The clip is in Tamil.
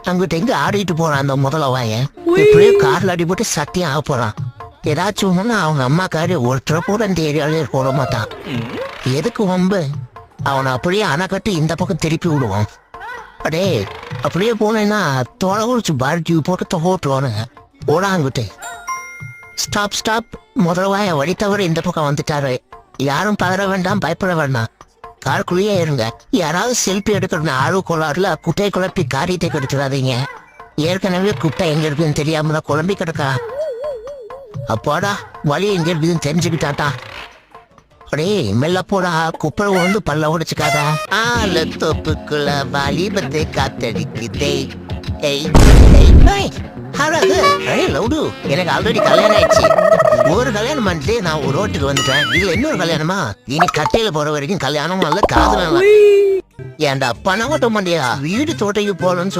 அங்கிட்ட எங்க ஆடிட்டு போறான் அந்த முதலவாயன். எப்படியோ கார்ல அடி போட்டு சத்தியம் ஆக போறான். ஏதாச்சும் ஒண்ணு அவங்க அம்மாக்காரி ஒருத்தர கூட இந்த ஏரியாலே போட மாட்டான். எதுக்கு வம்பு? அவனை அப்படியே அணைக்கட்டு இந்த பக்கம் திருப்பி விடுவான். அடே அப்படியே போனேன்னா தோலை குடிச்சு பார்ட்டி போட்டு தொகோட்டுவானுங்க. ஓடாங்கிட்டு ஸ்டாப் ஸ்டாப். முதலவாய வழி தவிர இந்த பக்கம் வந்துட்டாரு. யாரும் பதற வேண்டாம், பயப்பட வேண்டாம். காருக்குள்ளேயே இருங்க. யாராவது செல்ஃபி எடுக்கணும்னு ஆர்வ கோளாறுல குட்டையை குழப்பி காரியத்தை கெடுத்துடாதீங்க. ஏற்கனவே குட்டை எங்க இருக்குன்னு தெரியாம தான் குழம்பி கிடக்கா. அப்பாடா வழி எங்க இருக்குதுன்னு தெரிஞ்சுக்கிட்டாட்டா. அடே மெல்ல போடா, குப்பை வந்து பல்ல உடைச்சுக்காத. ஆல தோப்புக்குள்ள வாலிபத்தை காத்தடிக்குதே. எனக்கு ஆல்ரெடி கல்யாணம் ஆயிடுச்சு. ஒரு கல்யாணம் பண்ணிட்டு நான் ஒரு ரோட்டுக்கு வந்துட்டேன். இதுல இன்னொரு கல்யாணமா? இனி கட்டையில போற வரைக்கும் கல்யாணம் அல்ல, காதலாம். ஏன்டா பணம் ஓட்ட மாட்டியா? வீடு தோட்டைக்கு போகணும்னு